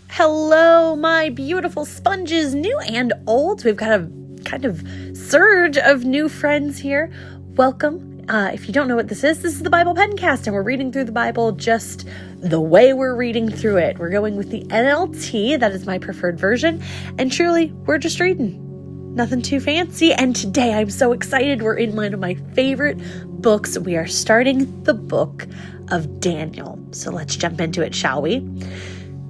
Hello, my beautiful sponges, new and old. We've got a kind of surge of new friends here. Welcome. If you don't know what this is the Bible Pencast, and we're reading through the Bible just the way we're reading through it. We're going with the NLT. That is my preferred version. And truly, we're just reading. Nothing too fancy. And today I'm so excited. We're in one of my favorite books. We are starting the book of Daniel. So let's jump into it, shall we?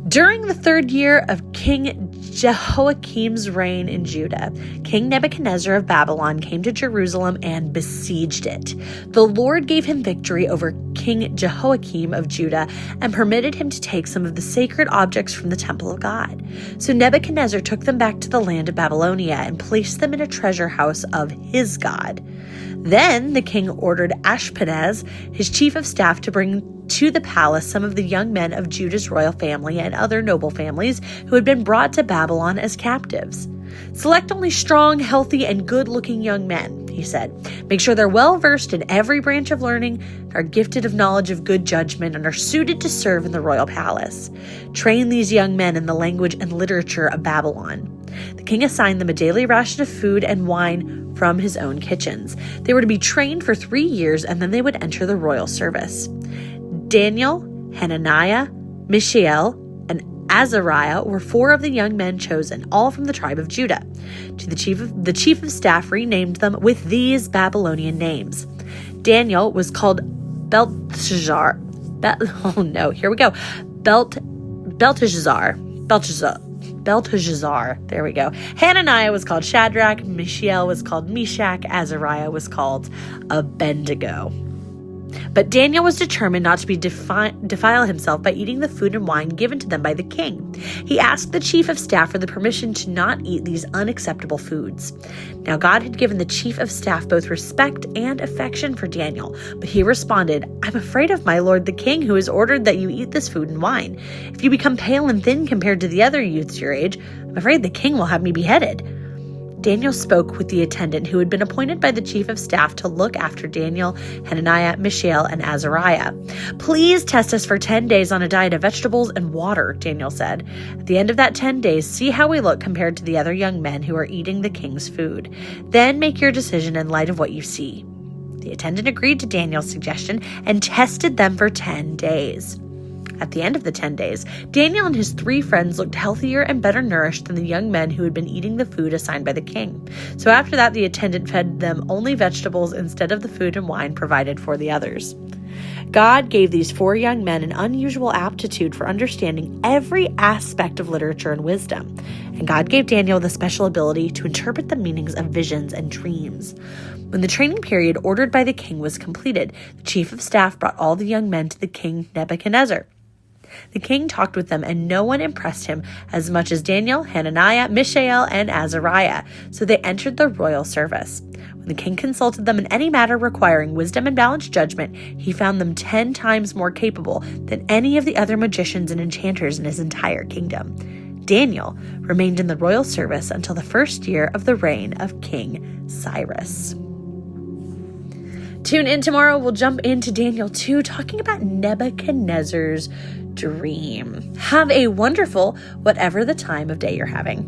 During the third year of King Jehoiakim's reign in Judah, King Nebuchadnezzar of Babylon came to Jerusalem and besieged it. The Lord gave him victory over King Jehoiakim of Judah and permitted him to take some of the sacred objects from the temple of God. So Nebuchadnezzar took them back to the land of Babylonia and placed them in a treasure house of his God. Then the king ordered Ashpenaz, his chief of staff, to bring to the palace some of the young men of Judah's royal family and other noble families who had been brought to Babylon as captives. Select only strong, healthy, and good-looking young men, he said. Make sure they're well-versed in every branch of learning, are gifted of knowledge of good judgment, and are suited to serve in the royal palace. Train these young men in the language and literature of Babylon. The king assigned them a daily ration of food and wine from his own kitchens. They were to be trained for 3 years, and then they would enter the royal service. Daniel, Hananiah, Mishael, and Azariah were 4 of the young men chosen, all from the tribe of Judah. The chief of staff renamed them with these Babylonian names. Daniel was called Belteshazzar. Belteshazzar. There we go. Hananiah was called Shadrach. Mishael was called Meshach. Azariah was called Abednego. But Daniel was determined not to defile himself by eating the food and wine given to them by the king. He asked the chief of staff for the permission to not eat these unacceptable foods. Now God had given the chief of staff both respect and affection for Daniel, but he responded, "I'm afraid of my lord the king, who has ordered that you eat this food and wine. If you become pale and thin compared to the other youths your age, I'm afraid the king will have me beheaded." Daniel spoke with the attendant who had been appointed by the chief of staff to look after Daniel, Hananiah, Mishael, and Azariah. "Please test us for 10 days on a diet of vegetables and water," Daniel said. "At the end of that 10 days, see how we look compared to the other young men who are eating the king's food. Then make your decision in light of what you see." The attendant agreed to Daniel's suggestion and tested them for 10 days. At the end of the 10 days, Daniel and his 3 friends looked healthier and better nourished than the young men who had been eating the food assigned by the king. So after that, the attendant fed them only vegetables instead of the food and wine provided for the others. God gave these 4 young men an unusual aptitude for understanding every aspect of literature and wisdom. And God gave Daniel the special ability to interpret the meanings of visions and dreams. When the training period ordered by the king was completed, the chief of staff brought all the young men to the king Nebuchadnezzar. The king talked with them, and no one impressed him as much as Daniel, Hananiah, Mishael, and Azariah, so they entered the royal service. When the king consulted them in any matter requiring wisdom and balanced judgment, he found them 10 times more capable than any of the other magicians and enchanters in his entire kingdom. Daniel remained in the royal service until the first year of the reign of King Cyrus. Tune in tomorrow. We'll jump into Daniel 2, talking about Nebuchadnezzar's dream. Have a wonderful whatever the time of day you're having.